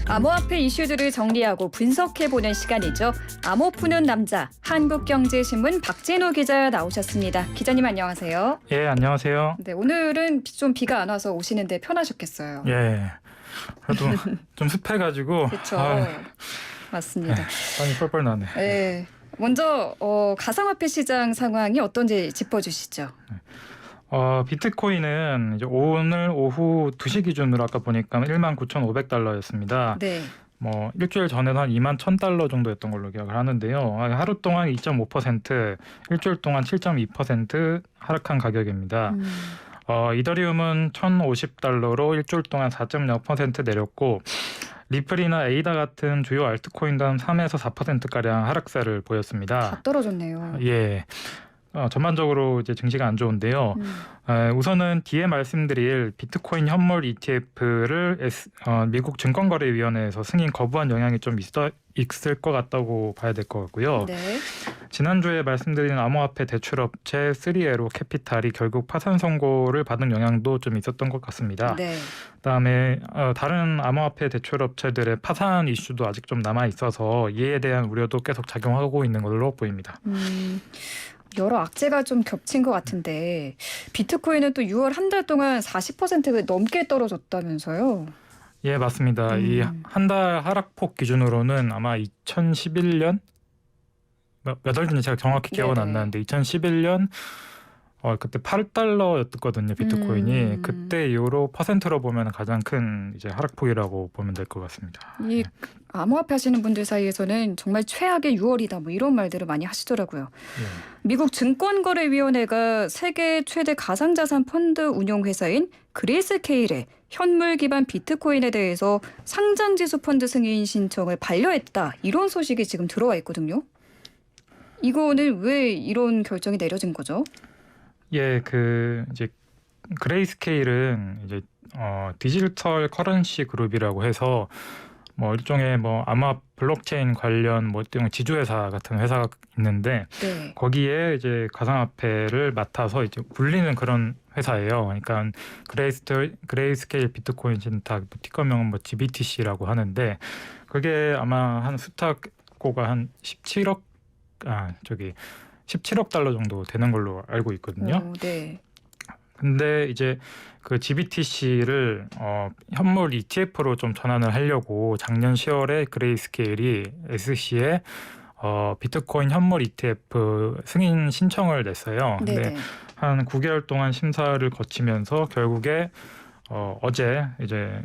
암호화폐 이슈들을 정리하고 분석해보는 시간이죠. 암호 푸는 남자, 한국경제신문 박진우 기자 나오셨습니다. 기자님 안녕하세요. 예, 안녕하세요. 네, 오늘은 좀 비가 안 와서 오시는데 편하셨겠어요. 예, 그래도 좀 습해가지고 그렇죠. 맞습니다. 땀이 뻘뻘 나네. 네, 먼저 가상화폐 시장 상황이 어떤지 짚어주시죠. 비트코인은 이제 오늘 오후 2시 기준으로 아까 보니까 19,500달러였습니다. 네. 뭐 일주일 전에는 한 21,000달러 정도였던 걸로 기억을 하는데요. 하루 동안 2.5%, 일주일 동안 7.2% 하락한 가격입니다. 이더리움은 1,050달러로 일주일 동안 4.0% 내렸고 리플이나 에이다 같은 주요 알트코인도 한 3에서 4%가량 하락세를 보였습니다. 다 떨어졌네요. 예. 전반적으로 이제 증시가 안 좋은데요. 우선은 뒤에 말씀드릴 비트코인 현물 ETF를 미국 증권거래위원회에서 승인 거부한 영향이 좀 있을 것 같다고 봐야 될 것 같고요. 네. 지난주에 말씀드린 암호화폐 대출업체 3에로 캐피탈이 결국 파산 선고를 받은 영향도 좀 있었던 것 같습니다. 네. 그다음에 다른 암호화폐 대출업체들의 파산 이슈도 아직 좀 남아 있어서 이에 대한 우려도 계속 작용하고 있는 걸로 보입니다. 여러 악재가 좀 겹친 것 같은데 비트코인은 또 6월 한 달 동안 40% 넘게 떨어졌다면서요? 예, 맞습니다. 이 한 달 하락폭 기준으로는 아마 2011년 몇 월인지 제가 정확히 기억은 안 나는데 2011년 그때 8달러였거든요, 비트코인이. 그때 이후로 퍼센트로 보면 가장 큰 이제 하락폭이라고 보면 될 것 같습니다. 이 암호화폐 하시는 분들 사이에서는 정말 최악의 6월이다 뭐 이런 말들을 많이 하시더라고요. 예. 미국 증권거래위원회가 세계 최대 가상자산 펀드 운용회사인 그레이스케일의 현물 기반 비트코인에 대해서 상장지수 펀드 승인 신청을 반려했다. 이런 소식이 지금 들어와 있거든요. 이거는 왜 이런 결정이 내려진 거죠? 예, 이제 그레이스케일은 이제 디지털 커런시 그룹이라고 해서 뭐 일종의 뭐 아마 블록체인 관련 뭐 일종의 지주회사 같은 회사가 있는데 네. 거기에 이제 가상화폐를 맡아서 이제 굴리는 그런 회사예요. 그러니까 그레이스케일 비트코인 진짜 티커명은 뭐 GBTC라고 하는데 그게 아마 한 수탁고가 한 17억 달러 정도 되는 걸로 알고 있거든요. 네. 근데 이제 그 GBTC를 현물 ETF로 좀 전환을 하려고 작년 10월에 그레이스케일이 SC에 비트코인 현물 ETF 승인 신청을 냈어요. 근데 한 9개월 동안 심사를 거치면서 결국에 어제 이제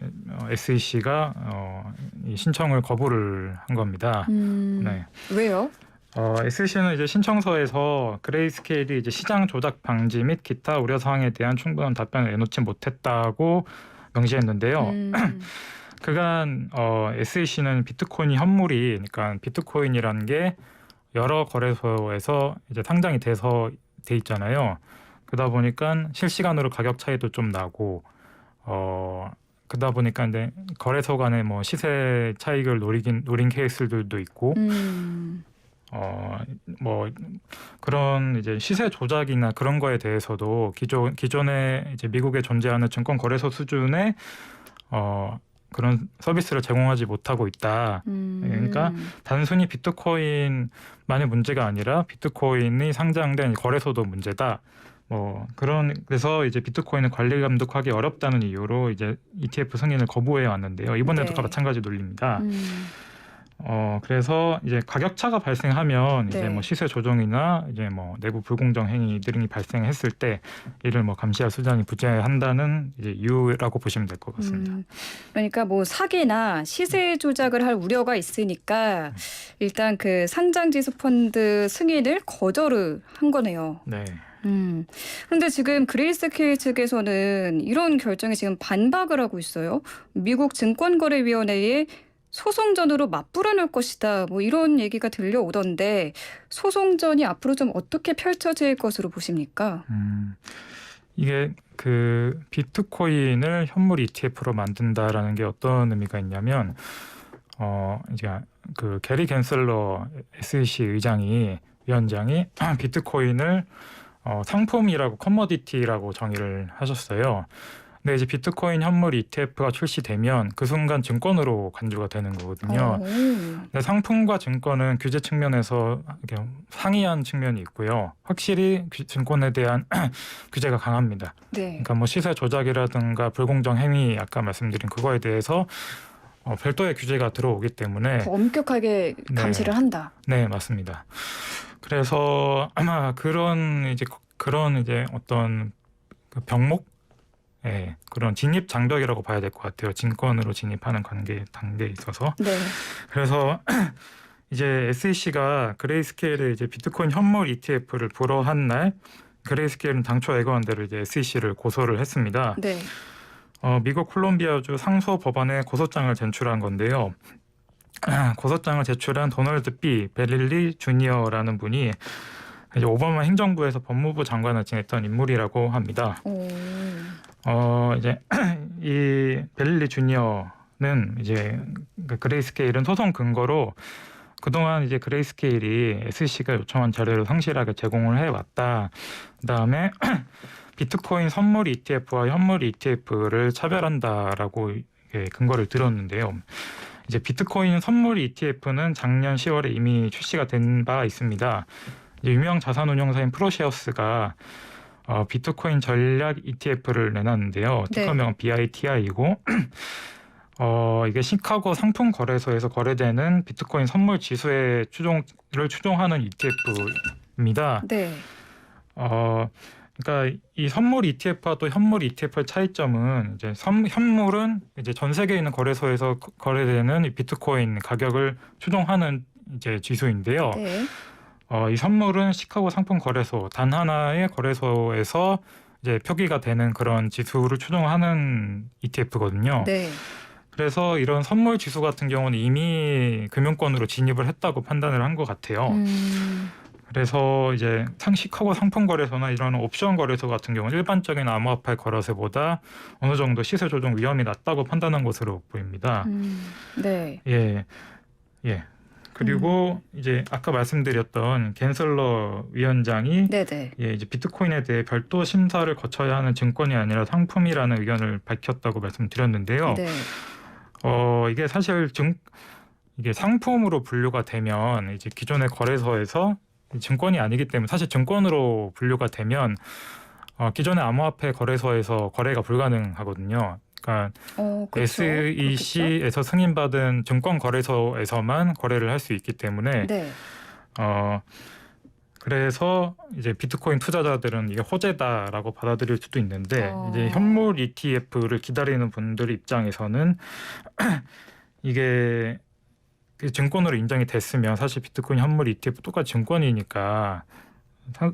SEC가 이 신청을 거부를 한 겁니다. 네. 왜요? SEC는 이제 신청서에서 그레이스케일이 이제 시장 조작 방지 및 기타 우려 사항에 대한 충분한 답변을 내놓지 못했다고 명시했는데요. 그간 SEC는 비트코인 현물이, 그러니까 비트코인이라는 게 여러 거래소에서 이제 상장이 돼 있잖아요. 그러다 보니까 실시간으로 가격 차이도 좀 나고, 그러다 보니까 이제 거래소 간의 뭐 시세 차익을 노린 케이스들도 있고. 뭐 그런 이제 시세 조작이나 그런 거에 대해서도 기존에 이제 미국에 존재하는 증권 거래소 수준의 그런 서비스를 제공하지 못하고 있다. 그러니까 단순히 비트코인만의 문제가 아니라 비트코인이 상장된 거래소도 문제다. 그래서 이제 비트코인을 관리 감독하기 어렵다는 이유로 이제 ETF 승인을 거부해 왔는데요. 이번에도 마찬가지 논리입니다. 그래서 이제 가격차가 발생하면 이제 뭐 시세 조정이나 이제 뭐 내부 불공정 행위들이 발생했을 때 이를 뭐 감시할 수단이 부재한다는 이제 이유라고 보시면 될 것 같습니다. 그러니까 뭐 사기나 시세 조작을 할 우려가 있으니까 일단 그 상장지수 펀드 승인을 거절을 한 거네요. 네. 그런데 지금 그레이스케일 측에서는 이런 결정에 지금 반박을 하고 있어요. 미국 증권거래위원회에 소송전으로 맞불어 놓을 것이다. 뭐 이런 얘기가 들려오던데 소송전이 앞으로 좀 어떻게 펼쳐질 것으로 보십니까? 이게 그 비트코인을 현물 ETF로 만든다라는 게 어떤 의미가 있냐면 이제 그 게리 갠슬러 SEC 위원장이 비트코인을 상품이라고 커머디티라고 정의를 하셨어요. 근데 이제 비트코인 현물 ETF가 출시되면 그 순간 증권으로 간주가 되는 거거든요. 근데 상품과 증권은 규제 측면에서 이렇게 상이한 측면이 있고요. 확실히 증권에 대한 규제가 강합니다. 네. 그러니까 뭐 시세 조작이라든가 불공정 행위 아까 말씀드린 그거에 대해서 별도의 규제가 들어오기 때문에 더 엄격하게 감시를 한다. 네, 맞습니다. 그래서 아마 그런 이제 어떤 그 병목, 그런 진입 장벽이라고 봐야 될 것 같아요. 증권으로 진입하는 단계에 있어서. 네. 그래서 이제 SEC가 그레이스케일의 이제 비트코인 현물 ETF를 불허한 날, 그레이스케일은 당초 예고한 대로 이제 SEC를 고소를 했습니다. 네. 미국 콜롬비아주 상소 법원에 고소장을 제출한 건데요. 고소장을 제출한 도널드 B. 벨릴리 주니어라는 분이 이제 오바마 행정부에서 법무부 장관을 지냈던 인물이라고 합니다. 이제 이 벨릴리 주니어는 이제 그레이스케일은 소송 근거로 그동안 이제 그레이스케일이 SEC가 요청한 자료를 성실하게 제공을 해왔다. 그다음에 비트코인 선물 ETF와 현물 ETF를 차별한다라고 근거를 들었는데요. 이제 비트코인 선물 ETF는 작년 10월에 이미 출시가 된 바 있습니다. 유명 자산운용사인 프로시어스가 비트코인 전략 ETF를 내놨는데요. 티커명은 BITI이고 이게 시카고 상품 거래소에서 거래되는 비트코인 선물 지수의 추종하는 ETF입니다. 네. 그러니까 이 선물 ETF와 또 현물 ETF의 차이점은 이제 현물은 이제 전 세계에 있는 거래소에서 거래되는 이 비트코인 가격을 추종하는 이제 지수인데요. 네. 이 선물은 시카고 상품 거래소 단 하나의 거래소에서 이제 표기가 되는 그런 지수를 추종하는 ETF거든요. 네. 그래서 이런 선물 지수 같은 경우는 이미 금융권으로 진입을 했다고 판단을 한 것 같아요. 그래서 이제 시카고 상품 거래소나 이런 옵션 거래소 같은 경우는 일반적인 암호화폐 거래소보다 어느 정도 시세 조정 위험이 낮다고 판단한 것으로 보입니다. 네. 예. 그리고 이제 아까 말씀드렸던 겐슬러 위원장이 네네. 이제 비트코인에 대해 별도 심사를 거쳐야 하는 증권이 아니라 상품이라는 의견을 밝혔다고 말씀드렸는데요. 네. 이게 사실 이게 상품으로 분류가 되면 이제 기존의 거래소에서 증권이 아니기 때문에 사실 증권으로 분류가 되면 기존의 암호화폐 거래소에서 거래가 불가능하거든요. 그러니까 그렇죠. SEC에서 승인받은 증권 거래소에서만 거래를 할 수 있기 때문에 네. 그래서 이제 비트코인 투자자들은 이게 호재다라고 받아들일 수도 있는데 이제 현물 ETF를 기다리는 분들 입장에서는 이게 증권으로 인정이 됐으면 사실 비트코인 현물 ETF 똑같이 증권이니까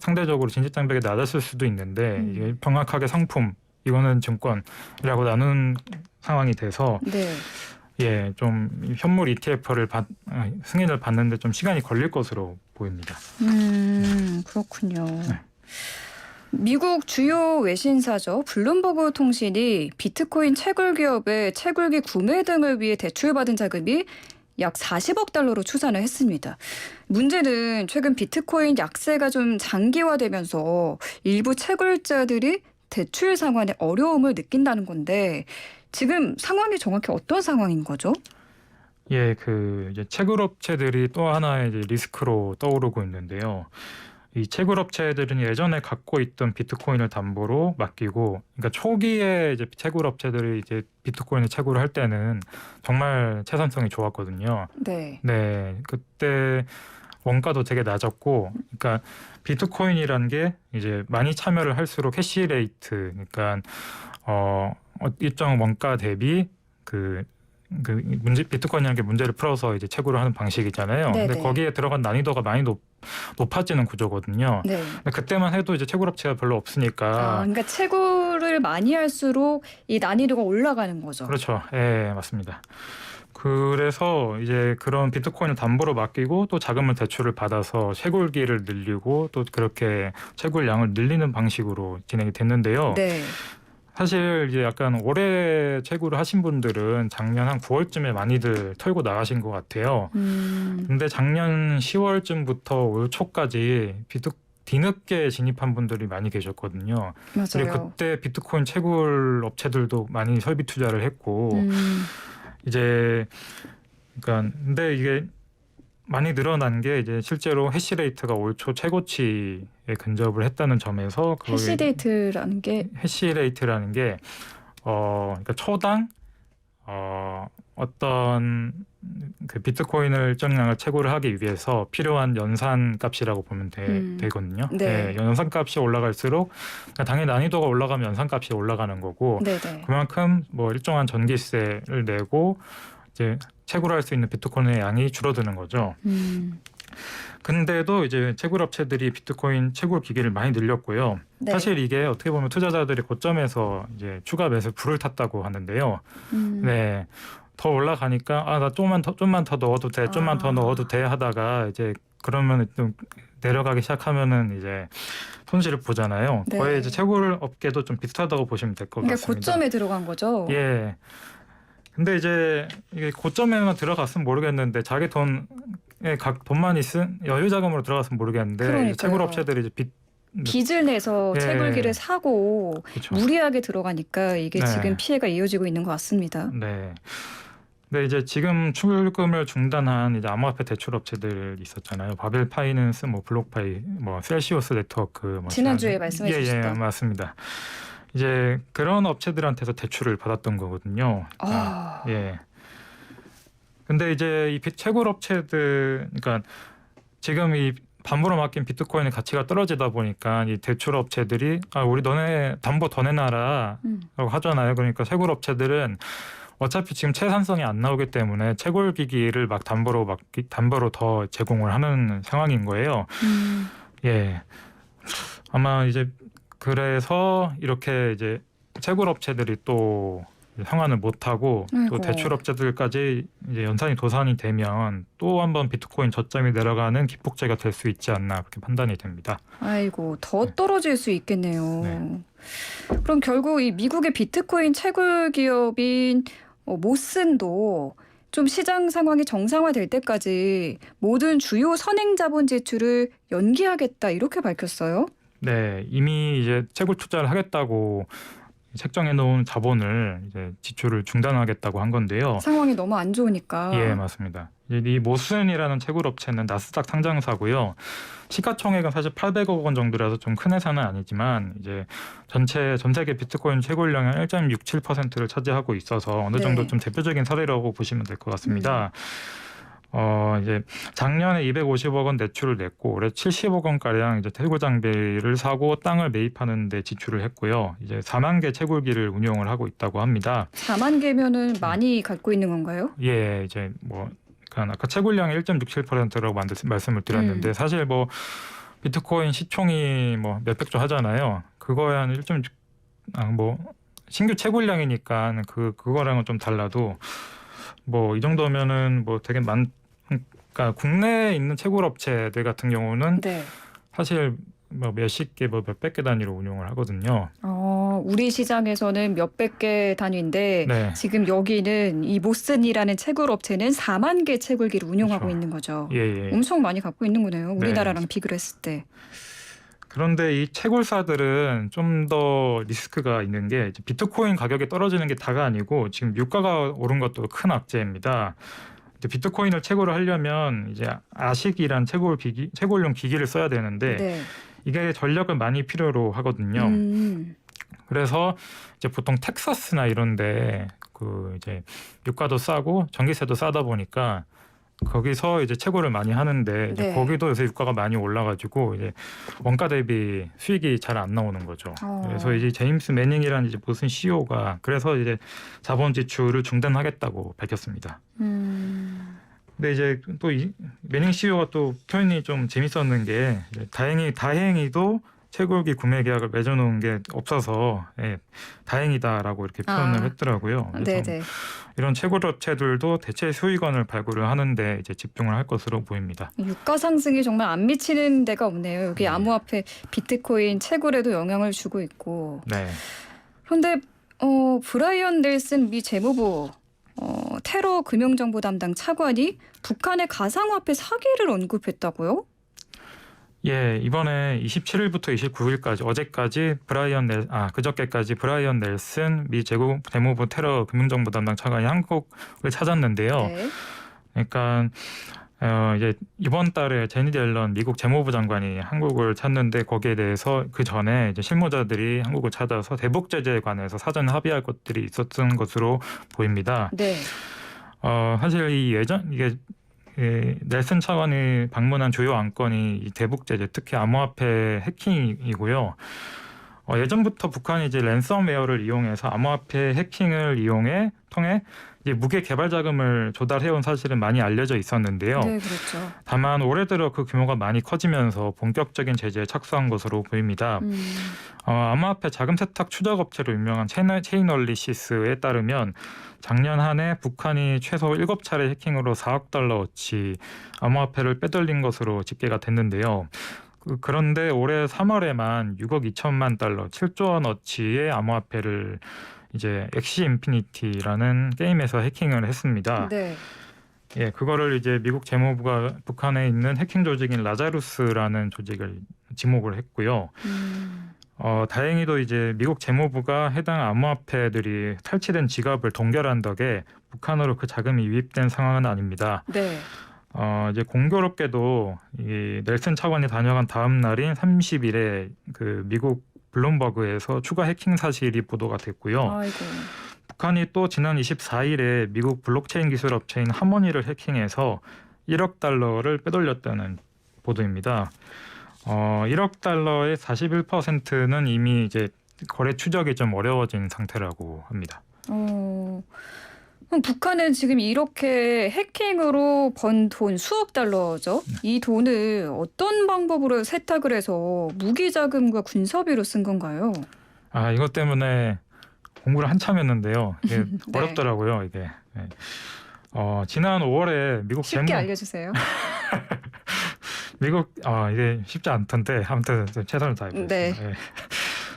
상대적으로 진입 장벽이 낮았을 수도 있는데 이게 정확하게 상품 이거는 증권이라고 나눈 상황이 돼서 좀 현물 ETF를 승인을 받는데 좀 시간이 걸릴 것으로 보입니다. 그렇군요. 네. 미국 주요 외신사죠. 블룸버그 통신이 비트코인 채굴 기업의 채굴기 구매 등을 위해 대출받은 자금이 약 40억 달러로 추산을 했습니다. 문제는 최근 비트코인 약세가 좀 장기화되면서 일부 채굴자들이 대출 상환에 어려움을 느낀다는 건데 지금 상황이 정확히 어떤 상황인 거죠? 이제 채굴업체들이 또 하나의 이제 리스크로 떠오르고 있는데요. 이 채굴업체들은 예전에 갖고 있던 비트코인을 담보로 맡기고, 그러니까 초기에 이제 채굴업체들이 이제 비트코인을 채굴을 할 때는 정말 채산성이 좋았거든요. 네. 그때 원가도 되게 낮았고, 그러니까 비트코인이라는 게 이제 많이 참여를 할수록 해시레이트, 그러니까 일정 원가 대비 비트코인이라는 게 문제를 풀어서 이제 채굴을 하는 방식이잖아요. 근데 거기에 들어간 난이도가 많이 높아지는 구조거든요. 네. 근데 그때만 해도 이제 채굴업체가 별로 없으니까. 그러니까 채굴을 많이 할수록 이 난이도가 올라가는 거죠. 그렇죠. 맞습니다. 그래서 이제 그런 비트코인을 담보로 맡기고 또 자금을 대출을 받아서 채굴기를 늘리고 또 그렇게 채굴량을 늘리는 방식으로 진행이 됐는데요. 네. 사실 이제 약간 오래 채굴을 하신 분들은 작년 한 9월쯤에 많이들 털고 나가신 것 같아요. 근데 작년 10월쯤부터 올 초까지 뒤늦게 진입한 분들이 많이 계셨거든요. 그리고 맞아요. 그때 비트코인 채굴 업체들도 많이 설비 투자를 했고 이제 그러니까 근데 이게 많이 늘어난 게 이제 실제로 해시레이트가 올 초 최고치에 근접을 했다는 점에서 해시데이트라는 게 해시레이트라는 게 그러니까 초당 어떤 그 비트코인을 일정량을 채굴을 하기 위해서 필요한 연산 값이라고 보면 되거든요. 네. 연산 값이 올라갈수록 당연히 난이도가 올라가면 연산 값이 올라가는 거고 네네. 그만큼 뭐 일정한 전기세를 내고 이제 채굴할 수 있는 비트코인의 양이 줄어드는 거죠. 근데도 이제 채굴 업체들이 비트코인 채굴 기기를 많이 늘렸고요. 네. 사실 이게 어떻게 보면 투자자들이 고점에서 이제 추가 매수 불을 탔다고 하는데요. 네. 더 올라가니까 나 좀만 더 넣어도 돼, 좀만 더 넣어도 돼 하다가 이제 그러면 좀 내려가기 시작하면은 이제 손실을 보잖아요. 네. 거의 이제 채굴 업계도 좀 비슷하다고 보시면 될 것 그러니까 같습니다. 고점에 들어간 거죠. 예. 근데 이제 이게 고점에만 들어갔으면 모르겠는데 자기 돈만 있은 여유 자금으로 들어갔으면 모르겠는데 그러니까요. 채굴 업체들이 이제 빚을 내서 예. 채굴기를 사고 그렇죠. 무리하게 들어가니까 이게 네. 지금 피해가 이어지고 있는 것 같습니다. 네. 근데 이제 지금 출금을 중단한 이제 암호화폐 대출 업체들 있었잖아요. 바벨 파이낸스, 뭐 블록파이, 뭐 셀시오스 네트워크, 뭐 지난주에 말씀해 주셨다. 맞습니다. 이제 그런 업체들한테서 대출을 받았던 거거든요. 예. 근데 이제 이 채굴 업체들, 그러니까 지금 이 담보로 맡긴 비트코인의 가치가 떨어지다 보니까 이 대출 업체들이 우리 너네 담보 더 내놔라라고 하잖아요. 그러니까 채굴 업체들은 어차피 지금 채산성이 안 나오기 때문에 채굴 기기를 막 담보로 더 제공을 하는 상황인 거예요. 예. 아마 이제 그래서 이렇게 이제 채굴 업체들이 또 상환을 못 하고 또 대출 업체들까지 이제 연산이 도산이 되면 또 한번 비트코인 저점이 내려가는 기폭제가 될 수 있지 않나 그렇게 판단이 됩니다. 아이고, 더 떨어질 수 있겠네요. 네. 그럼 결국 이 미국의 비트코인 채굴 기업인 모슨도 좀 시장 상황이 정상화될 때까지 모든 주요 선행 자본 지출을 연기하겠다 이렇게 밝혔어요. 네, 이미 이제 채굴 투자를 하겠다고 책정해 놓은 자본을 이제 지출을 중단하겠다고 한 건데요. 상황이 너무 안 좋으니까. 예, 맞습니다. 이 모슨이라는 채굴 업체는 나스닥 상장사고요. 시가총액은 사실 800억 원 정도라서 좀 큰 회사는 아니지만 이제 전 세계 비트코인 채굴량의 1.67%를 차지하고 있어서 어느 정도 좀 대표적인 사례라고 보시면 될 것 같습니다. 이제 작년에 250억 원 매출을 냈고 올해 70억 원 가량 이제 채굴 장비를 사고 땅을 매입하는 데 지출을 했고요. 이제 4만 개 채굴기를 운용을 하고 있다고 합니다. 4만 개면은 많이 갖고 있는 건가요? 예, 이제 뭐 그러니까 아까 채굴량이 1.67%라고 말씀을 드렸는데 사실 뭐 비트코인 시총이 뭐 몇백조 하잖아요. 그거에 한 1.6 뭐 신규 채굴량이니까 그거랑은 좀 달라도 뭐 이 정도면은 뭐 되게 그러니까 국내에 있는 채굴 업체들 같은 경우는 사실 뭐 몇십 개, 뭐 몇백 개 단위로 운용을 하거든요. 우리 시장에서는 몇백 개 단위인데 지금 여기는 이 모슨이라는 채굴 업체는 4만 개 채굴기를 운용하고 있는 거죠. 예. 엄청 많이 갖고 있는 거네요. 우리나라랑 비교를 했을 때. 그런데 이 채굴사들은 좀 더 리스크가 있는 게 이제 비트코인 가격이 떨어지는 게 다가 아니고 지금 유가가 오른 것도 큰 악재입니다. 비트코인을 채굴을 하려면 이제 아식이란 채굴용 기기를 써야 되는데 이게 전력을 많이 필요로 하거든요. 그래서 이제 보통 텍사스나 이런데 그 이제 유가도 싸고 전기세도 싸다 보니까 거기서 이제 채굴을 많이 하는데 이제 거기도 요새 유가가 많이 올라가지고 이제 원가 대비 수익이 잘 안 나오는 거죠. 그래서 이제 제임스 매닝이라는 이제 모슨 CEO가 그래서 이제 자본 지출을 중단하겠다고 밝혔습니다. 근데 이제 또 이 매닝 CEO가 또 표현이 좀 재밌었는 게 다행히도 채굴기 구매 계약을 맺어놓은 게 없어서 다행이다라고 이렇게 표현을 했더라고요. 그래서 이런 채굴 업체들도 대체 수익원을 발굴을 하는데 이제 집중을 할 것으로 보입니다. 유가 상승이 정말 안 미치는 데가 없네요. 여기 암호화폐 비트코인 채굴에도 영향을 주고 있고. 그런데 브라이언 넬슨 미 재무부 테러 금융정보 담당 차관이 북한의 가상화폐 사기를 언급했다고요? 예, 이번에 27일부터 29일까지 어제까지 그저께까지 브라이언 넬슨 미 재무부 테러 금융정보 담당 차관이 한국을 찾았는데요. 네. 그러니까 이제 이번 달에 제니디 앨런 미국 재무부 장관이 한국을 찾는데 거기에 대해서 그 전에 이제 실무자들이 한국을 찾아서 대북 제재에 관해서 사전 합의할 것들이 있었던 것으로 보입니다. 네. 사실 이게 넬슨 차관이 방문한 주요 안건이 이 대북 제재, 특히 암호화폐 해킹이고요. 예전부터 북한이 이제 랜섬웨어를 이용해서 암호화폐 해킹을 통해 이제 무게 개발 자금을 조달해온 사실은 많이 알려져 있었는데요. 네, 그렇죠. 다만 올해 들어 그 규모가 많이 커지면서 본격적인 제재에 착수한 것으로 보입니다. 암호화폐 자금 세탁 추적 업체로 유명한 체인얼리시스에 따르면 작년 한 해 북한이 최소 7차례 해킹으로 4억 달러어치 암호화폐를 빼돌린 것으로 집계가 됐는데요. 그런데 올해 3월에만 6억 2천만 달러, 7조 원어치의 암호화폐를 이제 엑시 인피니티라는 게임에서 해킹을 했습니다. 네. 예, 그거를 이제 미국 재무부가 북한에 있는 해킹 조직인 라자루스라는 조직을 지목을 했고요. 다행히도 이제 미국 재무부가 해당 암호화폐들이 탈취된 지갑을 동결한 덕에 북한으로 그 자금이 유입된 상황은 아닙니다. 네. 이제 공교롭게도 이 넬슨 차관이 다녀간 다음 날인 30일에 그 미국 블룸버그에서 추가 해킹 사실이 보도가 됐고요. 아이고. 북한이 또 지난 24일에 미국 블록체인 기술 업체인 하모니를 해킹해서 1억 달러를 빼돌렸다는 보도입니다. 1억 달러의 41%는 이미 이제 거래 추적이 좀 어려워진 상태라고 합니다. 그럼 북한은 지금 이렇게 해킹으로 번 돈 수억 달러죠. 이 돈을 어떤 방법으로 세탁을 해서 무기 자금과 군사비로 쓴 건가요? 이것 때문에 공부를 한참 했는데요. 이게 네. 어렵더라고요. 이게. 네. 지난 5월에 미국 쉽게 알려주세요. 이게 쉽지 않던데 아무튼 최선을 다해보겠습니다. 네. 네.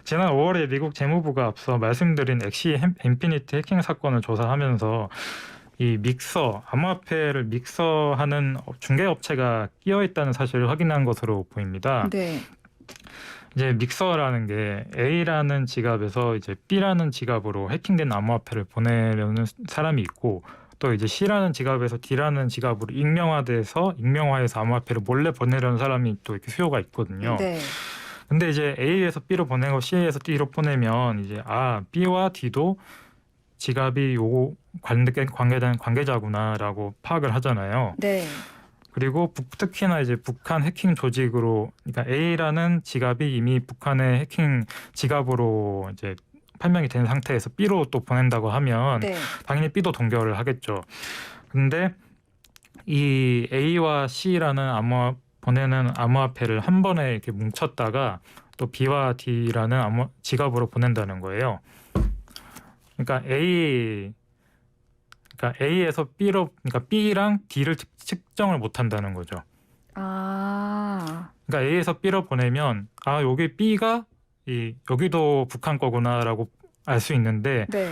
지난 5월에 미국 재무부가 앞서 말씀드린 엑시 인피니티 해킹 사건을 조사하면서 이 암호화폐를 믹서하는 중개업체가 끼어 있다는 사실을 확인한 것으로 보입니다. 네. 이제 믹서라는 게 A라는 지갑에서 이제 B라는 지갑으로 해킹된 암호화폐를 보내려는 사람이 있고, 또 이제 C라는 지갑에서 D라는 지갑으로 익명화해서 암호화폐를 몰래 보내려는 사람이 또 이렇게 수요가 있거든요. 네. 근데 이제 A에서 B로 보내고 C에서 D로 보내면 이제 B와 D도 지갑이 요거 관계된 관계자구나라고 파악을 하잖아요. 네. 그리고 특히나 이제 북한 해킹 조직으로, 그러니까 A라는 지갑이 이미 북한의 해킹 지갑으로 이제 판명이 된 상태에서 B로 또 보낸다고 하면 네. 당연히 B도 동결을 하겠죠. 근데 이 A와 C라는 보내는 암호화폐를 한 번에 이렇게 뭉쳤다가 또 B와 D라는 지갑으로 보낸다는 거예요. 그러니까 A에서 B로, 그러니까 B랑 D를 측정을 못 한다는 거죠. 그러니까 A에서 B로 보내면 여기 B가 여기도 북한 거구나라고 알 수 있는데, 네.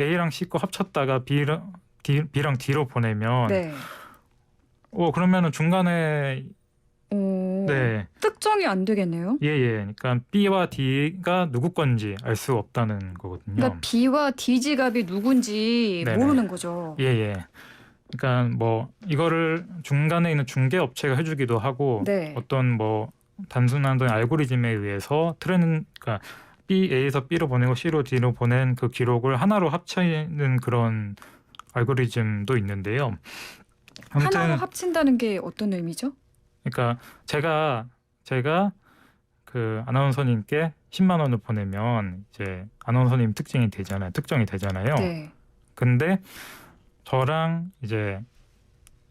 A랑 C 거 합쳤다가 B랑 D로 보내면 네. 그러면은 중간에 네. 특정이 안 되겠네요. 예. 그러니까 B와 D가 누구 건지 알 수 없다는 거거든요. 그러니까 B와 D 지갑이 누군지 네네. 모르는 거죠. 예. 그러니까 뭐 이거를 중간에 있는 중개 업체가 해주기도 하고, 네. 어떤 뭐 단순한 알고리즘에 의해서 그러니까 A에서 B로 보내고 C로 D로 보낸 그 기록을 하나로 합치는 그런 알고리즘도 있는데요. 아무튼 하나로 합친다는 게 어떤 의미죠? 그러니까 제가 그 아나운서님께 10만 원을 보내면 이제 아나운서님 특정이 되잖아요. 네. 근데 저랑 이제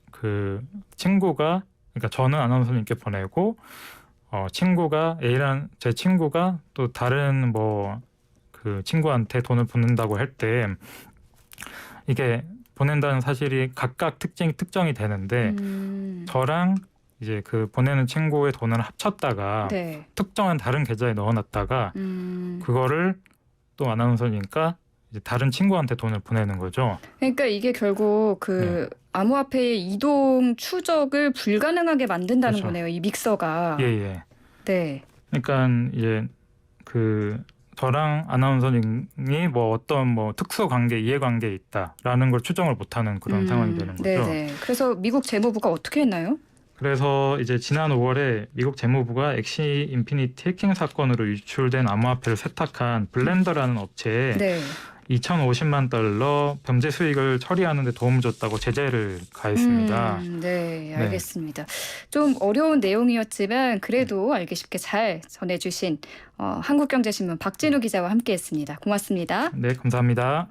그 친구가, 그러니까 저는 아나운서님께 보내고 친구가 제 친구가 또 다른 뭐 그 친구한테 돈을 보낸다고 할 때 이게 보낸다는 사실이 각각 특정이 되는데, 저랑 이제 그 보내는 친구의 돈을 합쳤다가 네. 특정한 다른 계좌에 넣어놨다가 그거를 또 아나운서니까 이제 다른 친구한테 돈을 보내는 거죠. 그러니까 이게 결국 그 암호화폐의 이동 추적을 불가능하게 만든다는 그렇죠. 거네요. 이 믹서가. 예. 네. 그러니까 이제 저랑 아나운서님이 뭐 어떤 뭐 특수 관계, 이해관계에 있다라는 걸 추정을 못하는 그런 상황이 되는 거죠. 네네. 그래서 미국 재무부가 어떻게 했나요? 그래서 이제 지난 5월에 미국 재무부가 엑시 인피니티 해킹 사건으로 유출된 암호화폐를 세탁한 블렌더라는 업체에 네. 2,050만 달러 범죄 수익을 처리하는 데 도움을 줬다고 제재를 가했습니다. 네, 알겠습니다. 좀 어려운 내용이었지만 그래도 알기 쉽게 잘 전해주신 한국경제신문 박진우 기자와 함께했습니다. 고맙습니다. 네, 감사합니다.